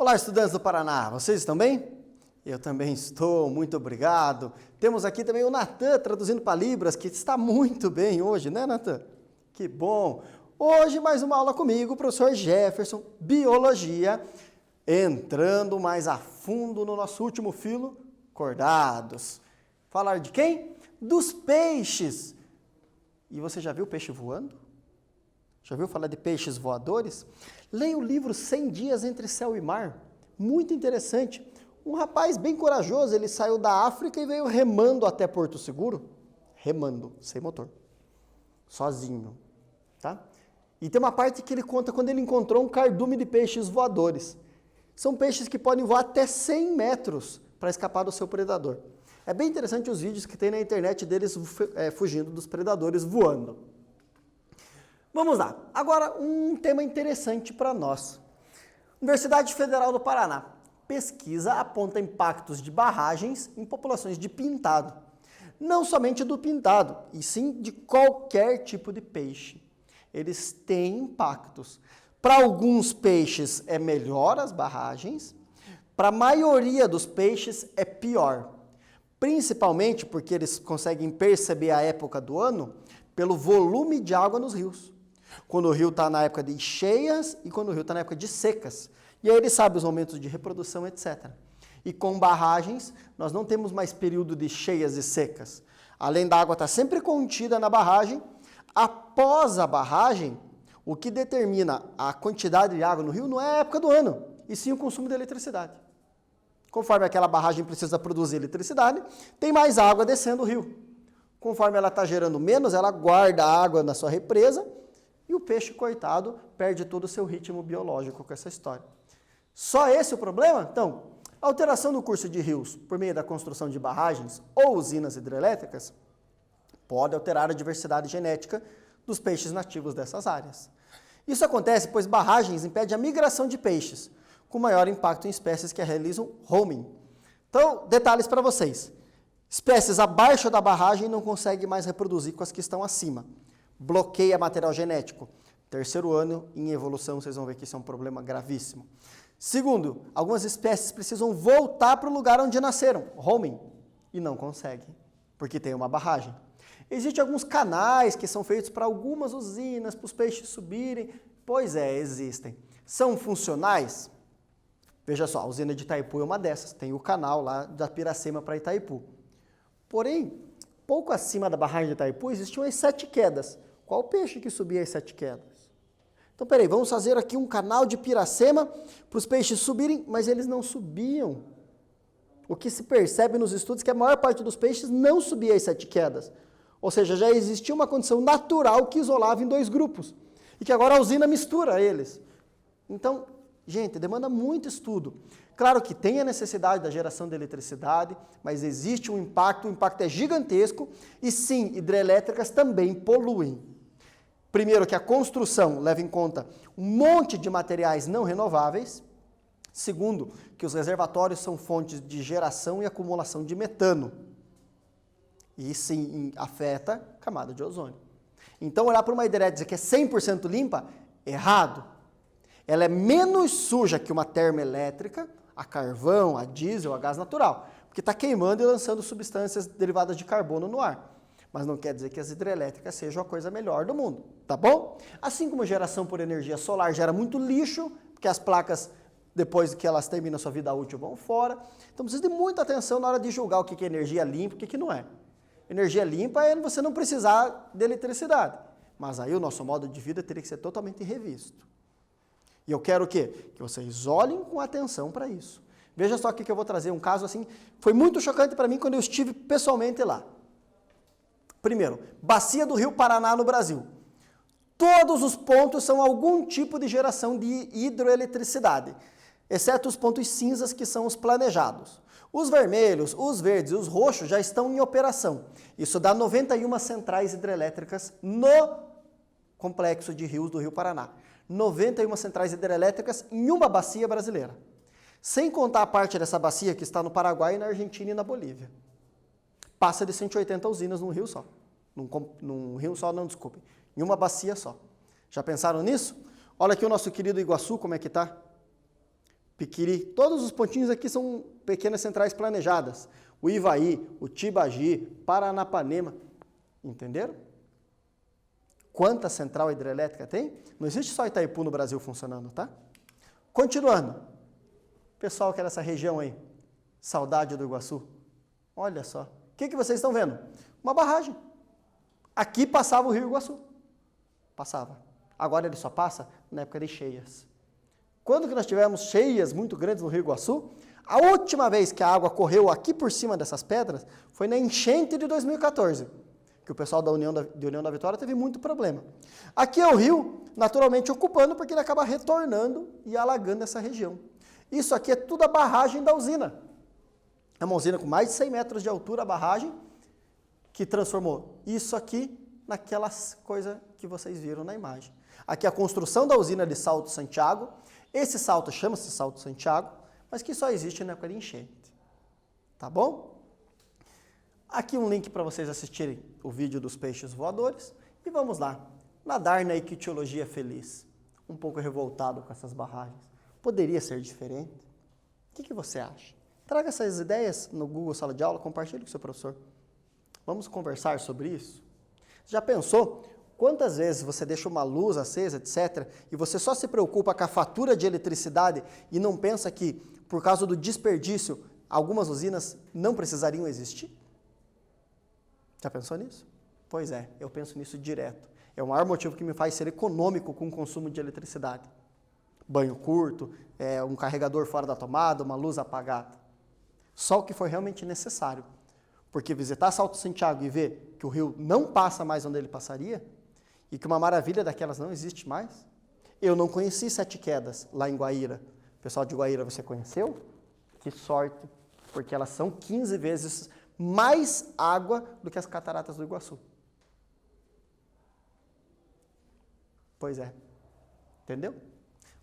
Olá, estudantes do Paraná, vocês estão bem? Eu também estou, muito obrigado. Temos aqui também o Natan, traduzindo para Libras, que está muito bem hoje, né, Natan? Que bom! Hoje mais uma aula comigo, o professor Jefferson, Biologia, entrando mais a fundo no nosso último filo, cordados. Falar de quem? Dos peixes. E você já viu peixe voando? Já viu falar de peixes voadores? Leia o livro 100 Dias Entre Céu e Mar. Muito interessante. Um rapaz bem corajoso, ele saiu da África e veio remando até Porto Seguro. Remando, sem motor. Sozinho. Tá? E tem uma parte que ele conta quando ele encontrou um cardume de peixes voadores. São peixes que podem voar até 100 metros para escapar do seu predador. É bem interessante os vídeos que tem na internet deles fugindo dos predadores voando. Vamos lá. Agora, um tema interessante para nós. Universidade Federal do Paraná. Pesquisa aponta impactos de barragens em populações de pintado. Não somente do pintado, e sim de qualquer tipo de peixe. Eles têm impactos. Para alguns peixes é melhor as barragens, para a maioria dos peixes é pior. Principalmente porque eles conseguem perceber a época do ano pelo volume de água nos rios. Quando o rio está na época de cheias e quando o rio está na época de secas. E aí ele sabe os momentos de reprodução, etc. E com barragens, nós não temos mais período de cheias e secas. Além da água estar sempre contida na barragem, após a barragem, o que determina a quantidade de água no rio não é a época do ano, e sim o consumo de eletricidade. Conforme aquela barragem precisa produzir eletricidade, tem mais água descendo o rio. Conforme ela está gerando menos, ela guarda a água na sua represa, e o peixe, coitado, perde todo o seu ritmo biológico com essa história. Só esse o problema? Então, a alteração no curso de rios por meio da construção de barragens ou usinas hidrelétricas pode alterar a diversidade genética dos peixes nativos dessas áreas. Isso acontece pois barragens impedem a migração de peixes, com maior impacto em espécies que realizam roaming. Então, detalhes para vocês. Espécies abaixo da barragem não conseguem mais reproduzir com as que estão acima. Bloqueia material genético. Terceiro ano em evolução, vocês vão ver que isso é um problema gravíssimo. Segundo, algumas espécies precisam voltar para o lugar onde nasceram, roaming, e não conseguem, porque tem uma barragem. Existem alguns canais que são feitos para algumas usinas, para os peixes subirem. Pois é, existem. São funcionais? Veja só, a usina de Itaipu é uma dessas, tem o canal lá da Piracema para Itaipu. Porém, pouco acima da barragem de Itaipu existiam as 7 quedas. Qual peixe que subia as 7 quedas? Então, peraí, vamos fazer aqui um canal de Piracema para os peixes subirem, mas eles não subiam. O que se percebe nos estudos é que a maior parte dos peixes não subia as 7 quedas. Ou seja, já existia uma condição natural que isolava em 2 grupos. E que agora a usina mistura eles. Então, gente, demanda muito estudo. Claro que tem a necessidade da geração de eletricidade, mas existe um impacto, o impacto é gigantesco. E sim, hidrelétricas também poluem. Primeiro, que a construção leva em conta um monte de materiais não renováveis. Segundo, que os reservatórios são fontes de geração e acumulação de metano. E sim, afeta a camada de ozônio. Então, olhar para uma hidrelétrica que é 100% limpa, errado. Ela é menos suja que uma termoelétrica, a carvão, a diesel, a gás natural. Porque está queimando e lançando substâncias derivadas de carbono no ar. Mas não quer dizer que as hidrelétricas sejam a coisa melhor do mundo, tá bom? Assim como geração por energia solar gera muito lixo, porque as placas, depois que elas terminam a sua vida útil, vão fora. Então precisa de muita atenção na hora de julgar o que é energia limpa e o que não é. Energia limpa é você não precisar de eletricidade. Mas aí o nosso modo de vida teria que ser totalmente revisto. E eu quero o quê? Que vocês olhem com atenção para isso. Veja só aqui que eu vou trazer um caso assim, foi muito chocante para mim quando eu estive pessoalmente lá. Primeiro, bacia do Rio Paraná no Brasil. Todos os pontos são algum tipo de geração de hidroeletricidade, exceto os pontos cinzas que são os planejados. Os vermelhos, os verdes e os roxos já estão em operação. Isso dá 91 centrais hidrelétricas no complexo de rios do Rio Paraná. 91 centrais hidrelétricas em uma bacia brasileira. Sem contar a parte dessa bacia que está no Paraguai, na Argentina e na Bolívia. Passa de 180 usinas num rio só. Num rio só, não, desculpem. Em uma bacia só. Já pensaram nisso? Olha aqui o nosso querido Iguaçu, como é que está. Piquiri, todos os pontinhos aqui são pequenas centrais planejadas. O Ivaí, o Tibagi, Paranapanema, entenderam? Quanta central hidrelétrica tem? Não existe só Itaipu no Brasil funcionando, tá? Continuando. Pessoal que é dessa região aí, saudade do Iguaçu. Olha só. O que vocês estão vendo? Uma barragem. Aqui passava o Rio Iguaçu. Passava. Agora ele só passa na época de cheias. Quando que nós tivemos cheias muito grandes no Rio Iguaçu, a última vez que a água correu aqui por cima dessas pedras foi na enchente de 2014, que o pessoal da União da Vitória teve muito problema. Aqui é o rio, naturalmente ocupando, porque ele acaba retornando e alagando essa região. Isso aqui é tudo a barragem da usina. É uma usina com mais de 100 metros de altura, a barragem, que transformou isso aqui naquelas coisas que vocês viram na imagem. Aqui é a construção da usina de Salto Santiago. Esse salto chama-se Salto Santiago, mas que só existe na época de enchente. Tá bom? Aqui um link para vocês assistirem o vídeo dos peixes voadores. E vamos lá. Nadar na ictiologia feliz. Um pouco revoltado com essas barragens. Poderia ser diferente? O que você acha? Traga essas ideias no Google Sala de Aula, compartilhe com o seu professor. Vamos conversar sobre isso? Já pensou quantas vezes você deixa uma luz acesa, etc., e você só se preocupa com a fatura de eletricidade e não pensa que, por causa do desperdício, algumas usinas não precisariam existir? Já pensou nisso? Pois é, eu penso nisso direto. É o maior motivo que me faz ser econômico com o consumo de eletricidade. Banho curto, um carregador fora da tomada, uma luz apagada. Só o que for realmente necessário. Porque visitar Salto Santiago e ver que o rio não passa mais onde ele passaria, e que uma maravilha daquelas não existe mais. Eu não conheci Sete Quedas lá em Guaíra. O pessoal de Guaíra, você conheceu? Que sorte, porque elas são 15 vezes mais água do que as cataratas do Iguaçu. Pois é. Entendeu?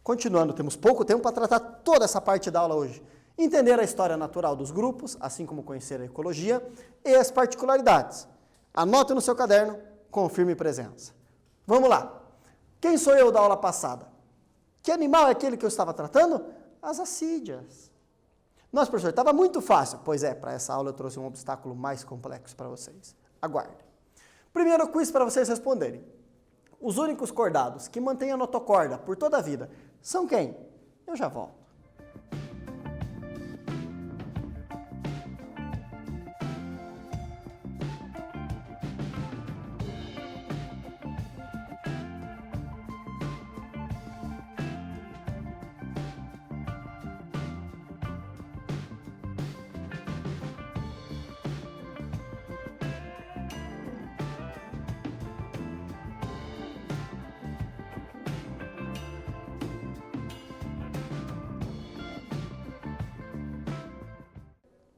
Continuando, temos pouco tempo para tratar toda essa parte da aula hoje. Entender a história natural dos grupos, assim como conhecer a ecologia e as particularidades. Anote no seu caderno, confirme presença. Vamos lá. Quem sou eu da aula passada? Que animal é aquele que eu estava tratando? As assídeas. Nossa, professor, estava muito fácil. Pois é, para essa aula eu trouxe um obstáculo mais complexo para vocês. Aguarde. Primeiro quiz para vocês responderem. Os únicos cordados que mantêm a notocorda por toda a vida são quem? Eu já volto.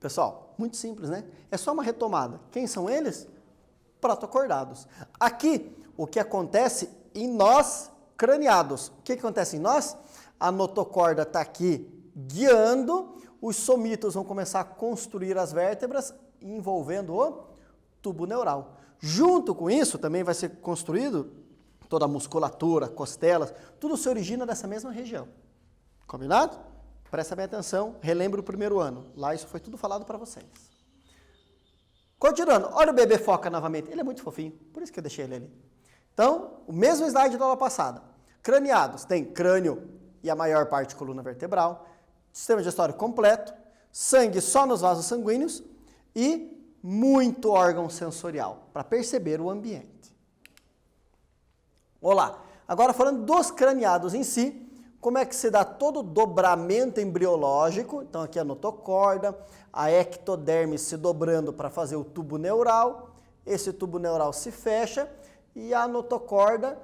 Pessoal, muito simples, né? É só uma retomada. Quem são eles? Protocordados. Aqui, o que acontece em nós craniados. O que acontece em nós? A notocorda está aqui guiando, os somitos vão começar a construir as vértebras, envolvendo o tubo neural. Junto com isso, também vai ser construído toda a musculatura, costelas, tudo se origina dessa mesma região. Combinado? Presta bem atenção, relembra o primeiro ano. Lá isso foi tudo falado para vocês. Continuando, olha o bebê foca novamente. Ele é muito fofinho, por isso que eu deixei ele ali. Então, o mesmo slide da aula passada. Craniados, tem crânio e a maior parte coluna vertebral, sistema digestório completo, sangue só nos vasos sanguíneos e muito órgão sensorial, para perceber o ambiente. Olá, agora falando dos craniados em si, como é que se dá todo o dobramento embriológico? Então aqui a notocorda, a ectoderme se dobrando para fazer o tubo neural, esse tubo neural se fecha e a notocorda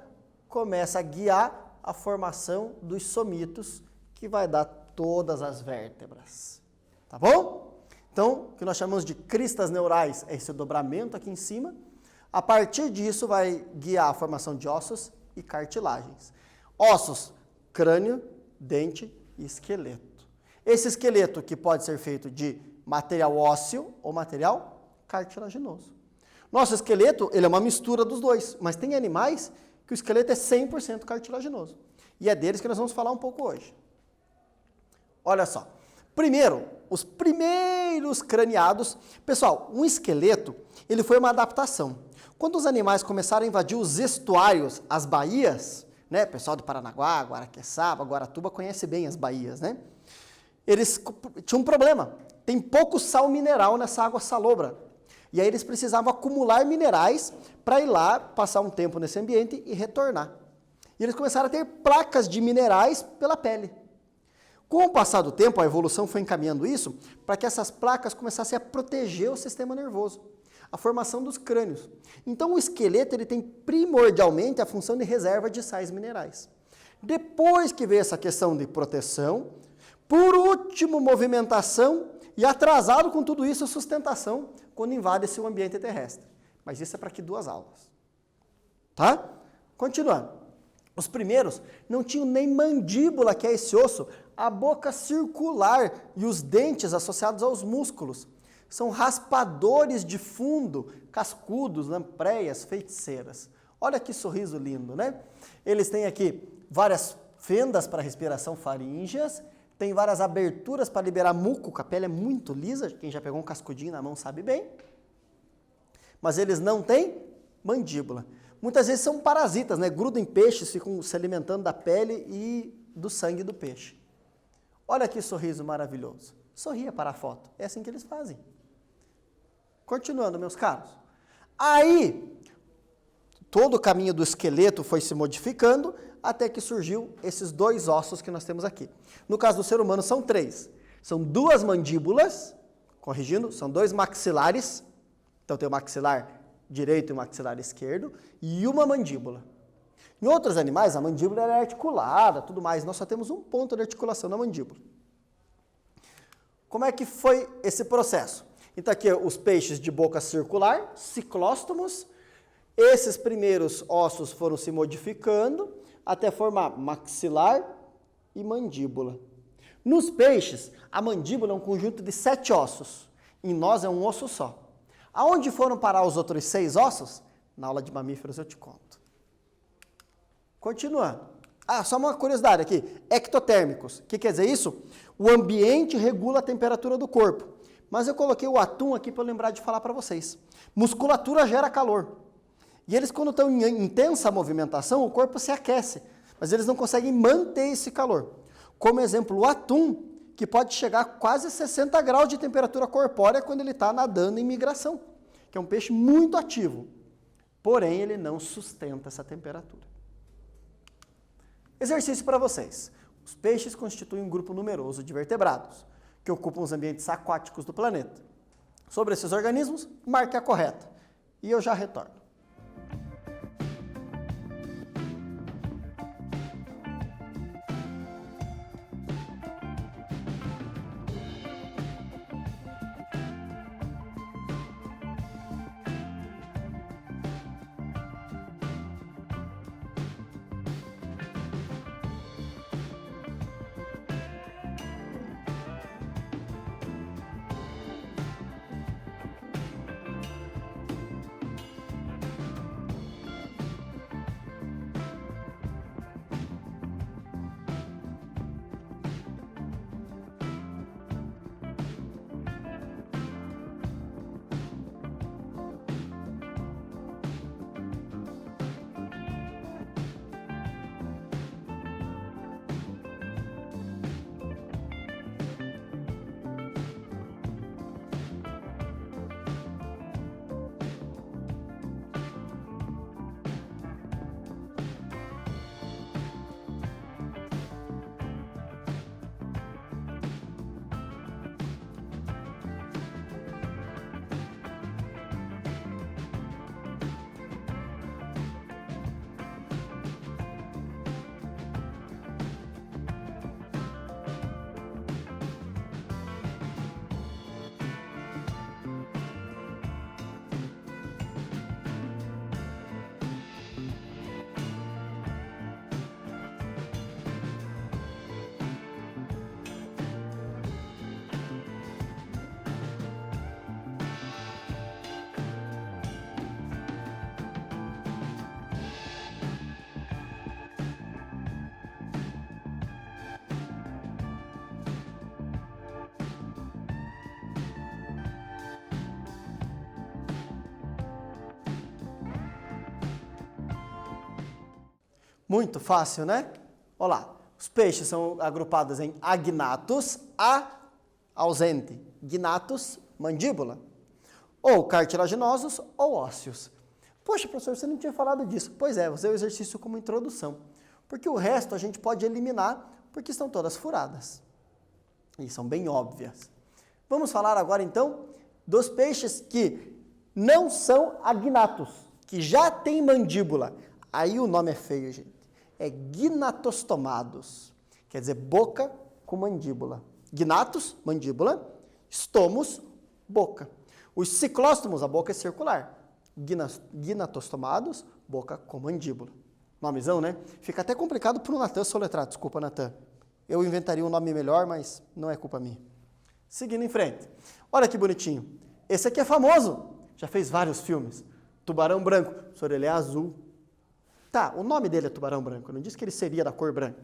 começa a guiar a formação dos somitos, que vai dar todas as vértebras. Tá bom? Então, o que nós chamamos de cristas neurais é esse dobramento aqui em cima. A partir disso vai guiar a formação de ossos e cartilagens. Ossos, crânio, dente e esqueleto. Esse esqueleto que pode ser feito de material ósseo ou material cartilaginoso. Nosso esqueleto, ele é uma mistura dos dois, mas tem animais que o esqueleto é 100% cartilaginoso. E é deles que nós vamos falar um pouco hoje. Olha só. Primeiro, os primeiros craniados. Pessoal, um esqueleto, ele foi uma adaptação. Quando os animais começaram a invadir os estuários, as baías, né? O pessoal de Paranaguá, Guaraqueçaba, Guaratuba conhece bem as baías, né? Eles tinham um problema. Tem pouco sal mineral nessa água salobra. E aí eles precisavam acumular minerais para ir lá, passar um tempo nesse ambiente e retornar. E eles começaram a ter placas de minerais pela pele. Com o passar do tempo, a evolução foi encaminhando isso para que essas placas começassem a proteger o sistema nervoso, a formação dos crânios. Então o esqueleto ele tem primordialmente a função de reserva de sais minerais. Depois que veio essa questão de proteção, por último movimentação e atrasado com tudo isso, sustentação quando invade-se o ambiente terrestre. Mas isso é para aqui 2 aulas. Tá? Continuando. Os primeiros não tinham nem mandíbula, que é esse osso, a boca circular e os dentes associados aos músculos. São raspadores de fundo, cascudos, lampreias, feiticeiras. Olha que sorriso lindo, né? Eles têm aqui várias fendas para respiração faríngeas, tem várias aberturas para liberar muco, a pele é muito lisa, quem já pegou um cascudinho na mão sabe bem. Mas eles não têm mandíbula. Muitas vezes são parasitas, né? Grudam em peixes, ficam se alimentando da pele e do sangue do peixe. Olha que sorriso maravilhoso. Sorria para a foto. É assim que eles fazem. Continuando, meus caros. Aí, todo o caminho do esqueleto foi se modificando até que surgiu esses 2 ossos que nós temos aqui. No caso do ser humano, são 3. São 2 mandíbulas, corrigindo, são 2 maxilares. Então, tem o maxilar direito e o maxilar esquerdo, e uma mandíbula. Em outros animais, a mandíbula é articulada, tudo mais. Nós só temos um ponto de articulação na mandíbula. Como é que foi esse processo? Então, aqui os peixes de boca circular, ciclóstomos. Esses primeiros ossos foram se modificando até formar maxilar e mandíbula. Nos peixes, a mandíbula é um conjunto de 7 ossos. Em nós é um osso só. Aonde foram parar os outros 6 ossos? Na aula de mamíferos eu te conto. Continuando. Só uma curiosidade aqui. Ectotérmicos. O que quer dizer isso? O ambiente regula a temperatura do corpo. Mas eu coloquei o atum aqui para eu lembrar de falar para vocês. Musculatura gera calor. E eles, quando estão em intensa movimentação, o corpo se aquece. Mas eles não conseguem manter esse calor. Como exemplo, o atum, que pode chegar a quase 60 graus de temperatura corpórea quando ele está nadando em migração, que é um peixe muito ativo. Porém, ele não sustenta essa temperatura. Exercício para vocês. Os peixes constituem um grupo numeroso de vertebrados, que ocupam os ambientes aquáticos do planeta. Sobre esses organismos, marque a correta. E eu já retorno. Muito fácil, né? Olha lá, os peixes são agrupados em agnatus, a ausente, gnatus, mandíbula, ou cartilaginosos ou ósseos. Poxa, professor, você não tinha falado disso. Pois é, você é o exercício como introdução, porque o resto a gente pode eliminar, porque estão todas furadas e são bem óbvias. Vamos falar agora então dos peixes que não são agnatus, que já têm mandíbula. Aí o nome é feio, gente. É gnatostomados, quer dizer, boca com mandíbula. Gnatus, mandíbula, stomos, boca. Os ciclóstomos, a boca é circular. Gnatostomados, boca com mandíbula. Nomezão, né? Fica até complicado para o Natan soletrar, desculpa, Natan. Eu inventaria um nome melhor, mas não é culpa minha. Seguindo em frente. Olha que bonitinho. Esse aqui é famoso, já fez vários filmes. Tubarão branco, professor, ele é azul. Tá, o nome dele é tubarão branco, eu não disse que ele seria da cor branca.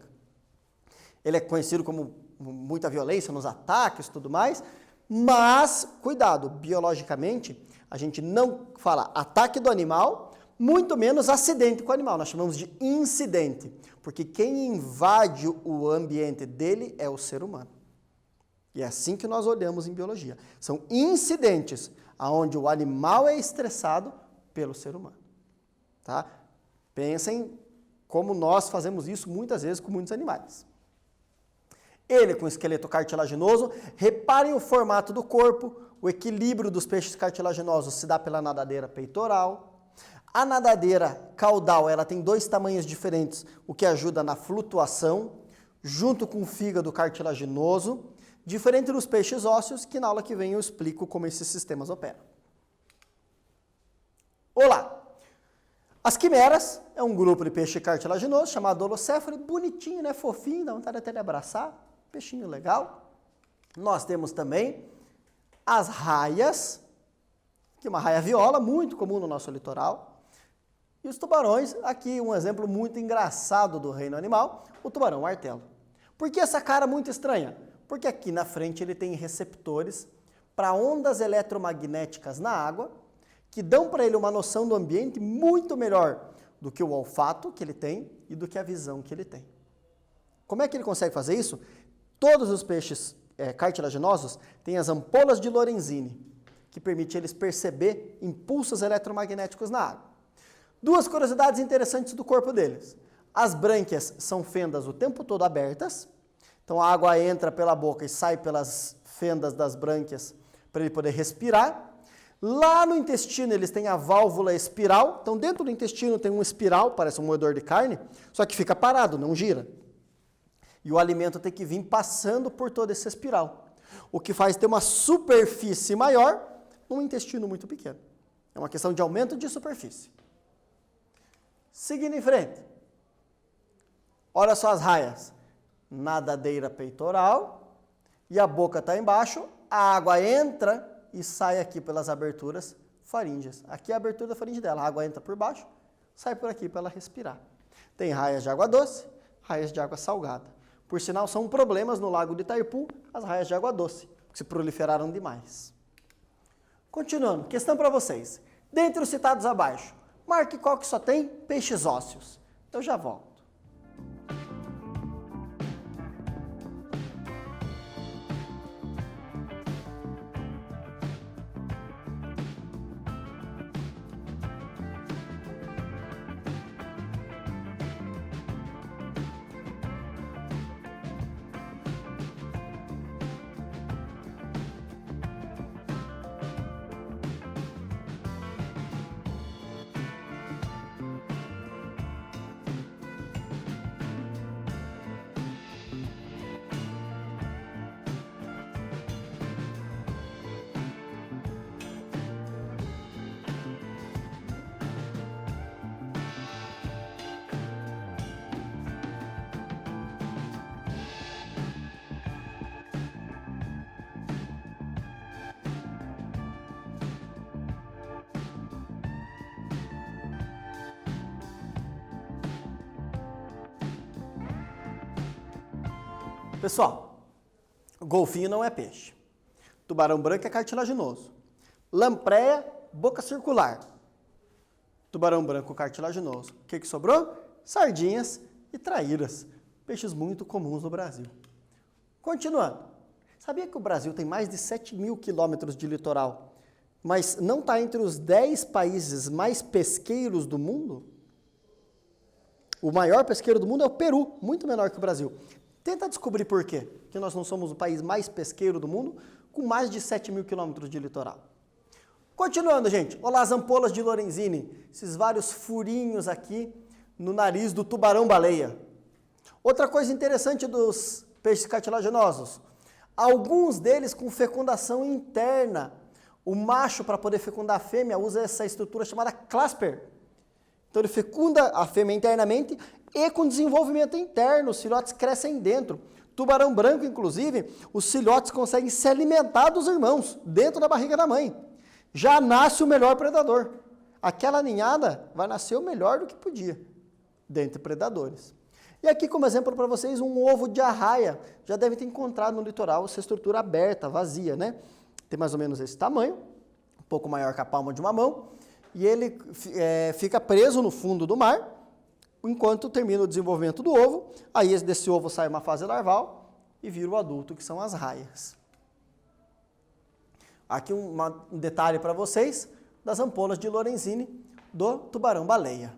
Ele é conhecido como muita violência nos ataques e tudo mais, mas, cuidado, biologicamente, a gente não fala ataque do animal, muito menos acidente com o animal, nós chamamos de incidente, porque quem invade o ambiente dele é o ser humano. E é assim que nós olhamos em biologia. São incidentes onde o animal é estressado pelo ser humano. Tá? Pensem como nós fazemos isso muitas vezes com muitos animais. Ele com esqueleto cartilaginoso, reparem o formato do corpo, o equilíbrio dos peixes cartilaginosos se dá pela nadadeira peitoral. A nadadeira caudal, ela tem dois tamanhos diferentes, o que ajuda na flutuação, junto com o fígado cartilaginoso, diferente dos peixes ósseos, que na aula que vem eu explico como esses sistemas operam. Olá! As quimeras é um grupo de peixe cartilaginoso chamado holocéfalo, bonitinho, né? Fofinho, dá vontade até de abraçar, peixinho legal. Nós temos também as raias, que é uma raia viola, muito comum no nosso litoral. E os tubarões, aqui um exemplo muito engraçado do reino animal, o tubarão martelo. Por que essa cara muito estranha? Porque aqui na frente ele tem receptores para ondas eletromagnéticas na água, que dão para ele uma noção do ambiente muito melhor do que o olfato que ele tem e do que a visão que ele tem. Como é que ele consegue fazer isso? Todos os peixes cartilaginosos têm as ampolas de Lorenzini, que permite eles perceber impulsos eletromagnéticos na água. Duas curiosidades interessantes do corpo deles. As brânquias são fendas o tempo todo abertas, então a água entra pela boca e sai pelas fendas das brânquias para ele poder respirar. Lá no intestino eles têm a válvula espiral, então dentro do intestino tem um espiral, parece um moedor de carne, só que fica parado, não gira. E o alimento tem que vir passando por toda essa espiral, o que faz ter uma superfície maior num intestino muito pequeno. É uma questão de aumento de superfície. Seguindo em frente, olha só as raias. Nadadeira peitoral e a boca está embaixo, a água entra e sai aqui pelas aberturas faríngeas. Aqui é a abertura da faringe dela, a água entra por baixo, sai por aqui para ela respirar. Tem raias de água doce, raias de água salgada. Por sinal, são problemas no lago de Itaipu, as raias de água doce, que se proliferaram demais. Continuando, questão para vocês. Dentre os citados abaixo, marque qual que só tem peixes ósseos. Eu já volto. Pessoal, golfinho não é peixe. Tubarão branco é cartilaginoso. Lampreia, boca circular. Tubarão branco cartilaginoso. O que sobrou? sardinhas e traíras, peixes muito comuns no Brasil. Continuando, sabia que o Brasil tem mais de 7.000 quilômetros de litoral, mas não está entre os 10 países mais pesqueiros do mundo? O maior pesqueiro do mundo é o Peru, muito menor que o Brasil. Tenta descobrir por quê, que nós não somos o país mais pesqueiro do mundo, com mais de 7.000 quilômetros de litoral. Continuando, gente, olha lá as ampolas de Lorenzini, esses vários furinhos aqui no nariz do tubarão-baleia. Outra coisa interessante dos peixes cartilaginosos, alguns deles com fecundação interna. O macho, para poder fecundar a fêmea, usa essa estrutura chamada clasper. Então ele fecunda a fêmea internamente e com desenvolvimento interno, os filhotes crescem dentro. Tubarão branco, inclusive, os filhotes conseguem se alimentar dos irmãos, dentro da barriga da mãe. Já nasce o melhor predador. Aquela ninhada vai nascer o melhor do que podia, dentre predadores. E aqui, como exemplo para vocês, um ovo de arraia. Já deve ter encontrado no litoral essa estrutura aberta, vazia, né? Tem mais ou menos esse tamanho, um pouco maior que a palma de uma mão, e ele fica preso no fundo do mar, enquanto termina o desenvolvimento do ovo. Aí desse ovo sai uma fase larval e vira o adulto, que são as raias. Aqui um detalhe para vocês das ampolas de Lorenzini do tubarão-baleia.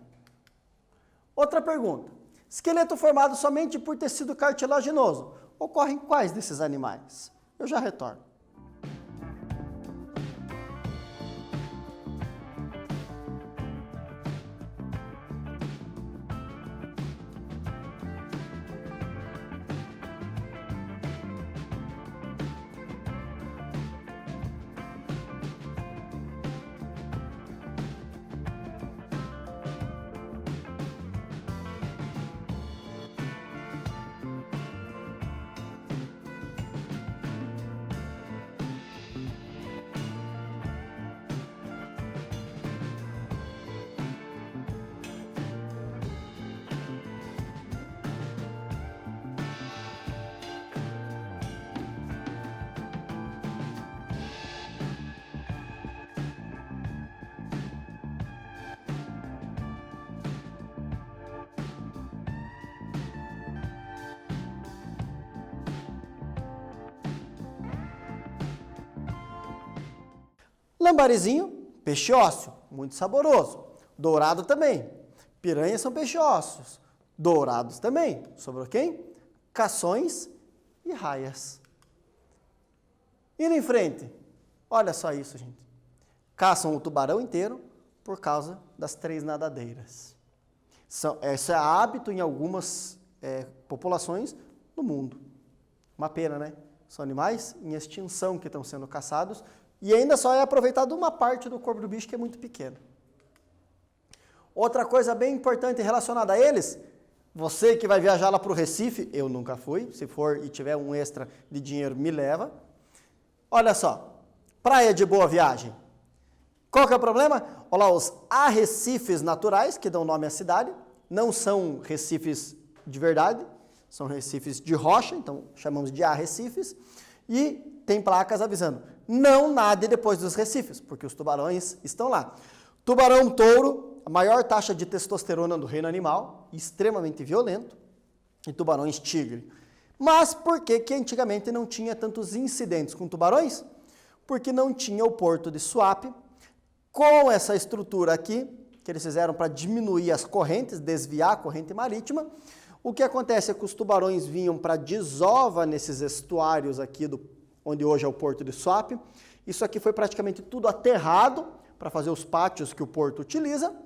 Outra pergunta. Esqueleto formado somente por tecido cartilaginoso. Ocorre em quais desses animais? Eu já retorno. Lambarizinho, peixe ósseo, muito saboroso. Dourado também. Piranhas são peixe ósseos. Dourados também. Sobrou quem? Cações e raias. Indo em frente. Olha só isso, gente. Caçam o tubarão inteiro por causa das 3 nadadeiras. Isso é hábito em algumas populações do mundo. Uma pena, né? São animais em extinção que estão sendo caçados e ainda só é aproveitado uma parte do corpo do bicho que é muito pequeno. Outra coisa bem importante relacionada a eles, você que vai viajar lá para o Recife, eu nunca fui, se for e tiver um extra de dinheiro, me leva. Olha só, praia de Boa Viagem. Qual que é o problema? Olha lá, os arrecifes naturais, que dão nome à cidade, não são recifes de verdade, são recifes de rocha, então chamamos de arrecifes, e tem placas avisando, não nade depois dos recifes, porque os tubarões estão lá. Tubarão-touro, a maior taxa de testosterona do reino animal, extremamente violento, e tubarões-tigre. Mas por que que antigamente não tinha tantos incidentes com tubarões? Porque não tinha o porto de Suape, com essa estrutura aqui, que eles fizeram para diminuir as correntes, desviar a corrente marítima. O que acontece é que os tubarões vinham para desova nesses estuários aqui, onde hoje é o porto de Suape. Isso aqui foi praticamente tudo aterrado para fazer os pátios que o porto utiliza.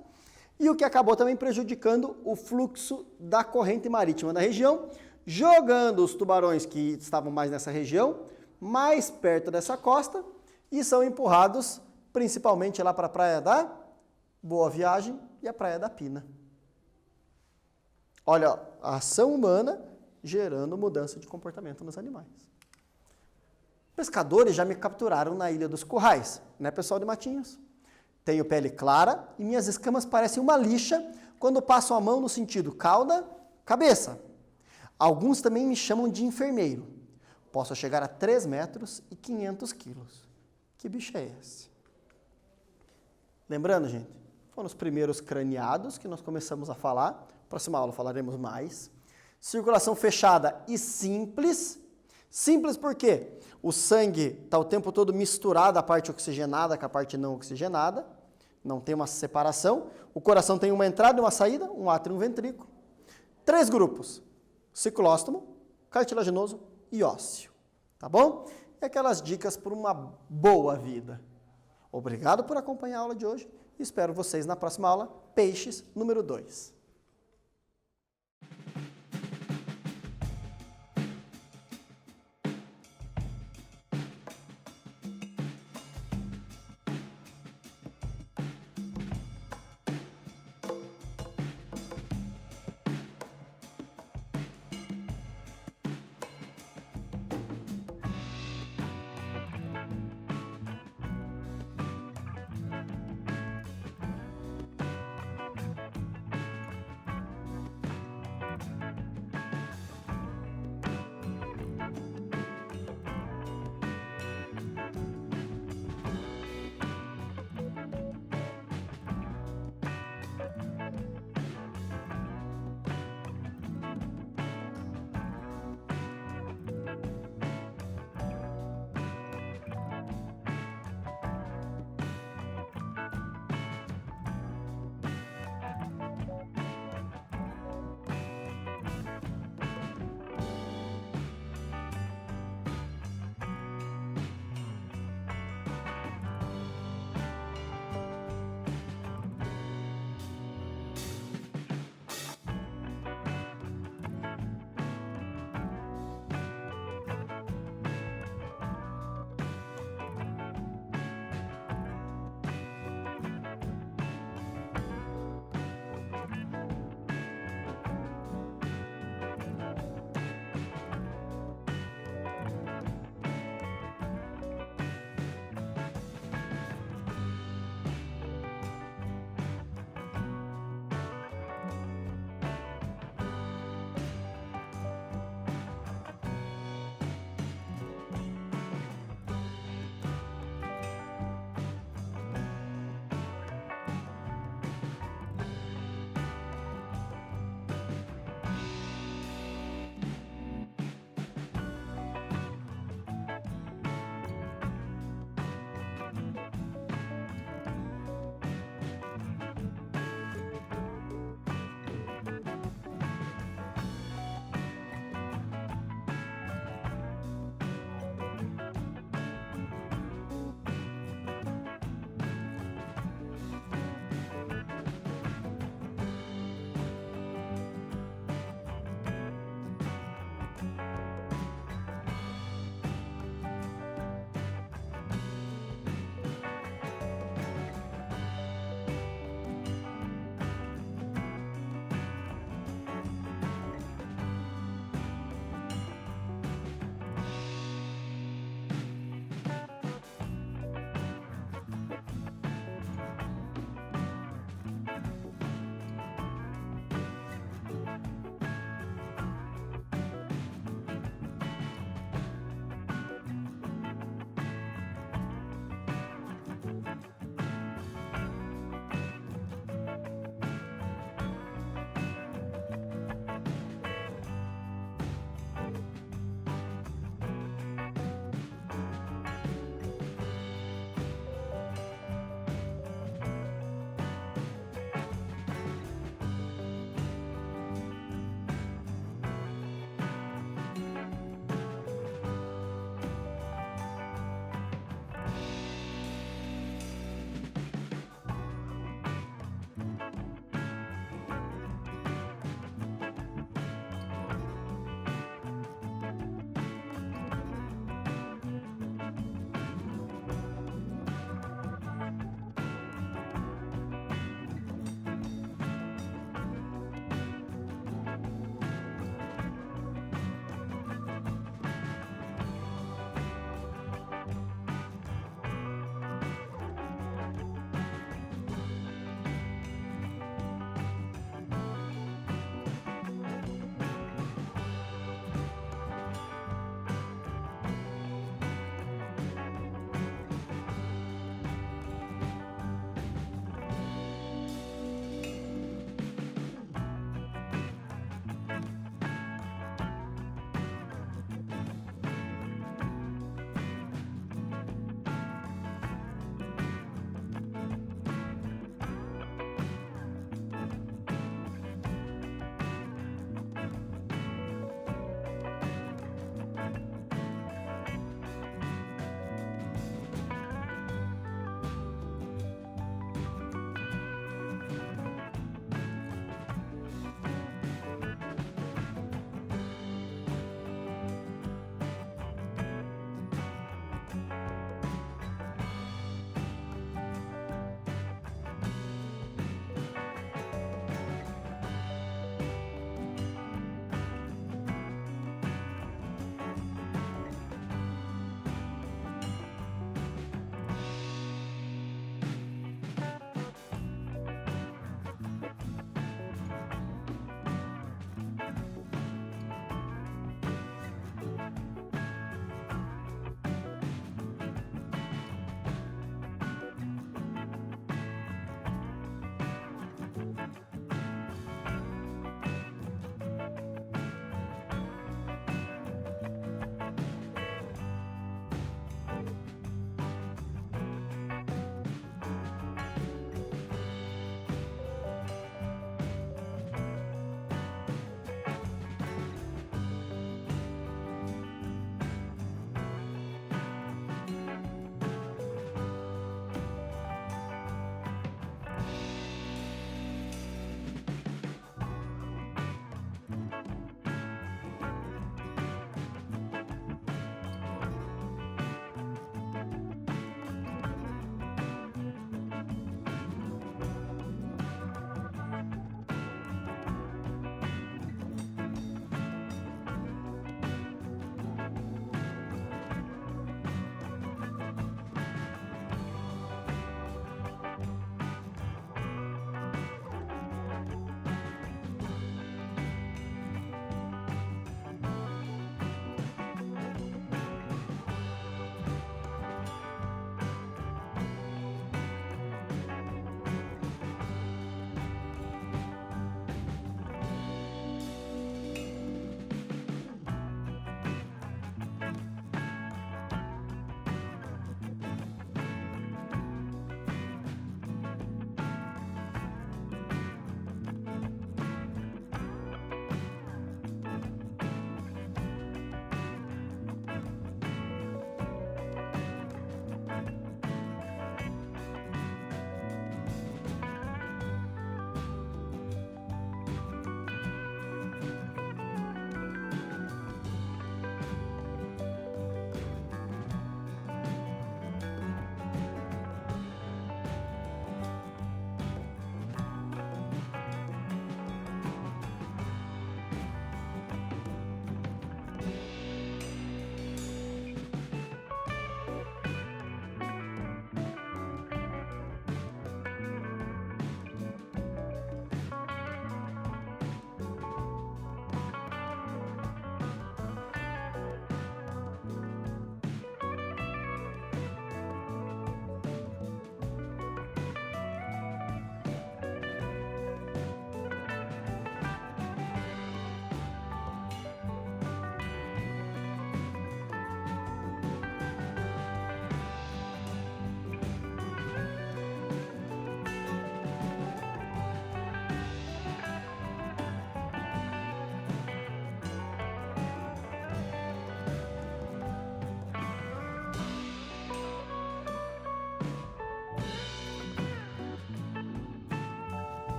E o que acabou também prejudicando o fluxo da corrente marítima da região, jogando os tubarões que estavam mais nessa região, mais perto dessa costa, e são empurrados principalmente lá para a Praia da Boa Viagem e a Praia da Pina. Olha, a ação humana gerando mudança de comportamento nos animais. Pescadores já me capturaram na Ilha dos Currais, né, pessoal de Matinhos? Tenho pele clara e minhas escamas parecem uma lixa quando passo a mão no sentido cauda, cabeça. Alguns também me chamam de enfermeiro. Posso chegar a 3 metros e 500 quilos. Que bicho é esse? Lembrando, gente, foram os primeiros craniados que nós começamos a falar, Próxima aula falaremos mais. Circulação fechada e simples. Simples por quê? O sangue está o tempo todo misturado, a parte oxigenada com a parte não oxigenada. Não tem uma separação. O coração tem uma entrada e uma saída, um átrio e um ventrículo. 3 grupos: ciclóstomo, cartilaginoso e ósseo. Tá bom? E aquelas dicas para uma boa vida. Obrigado por acompanhar a aula de hoje. Espero vocês na próxima aula, Peixes número 2.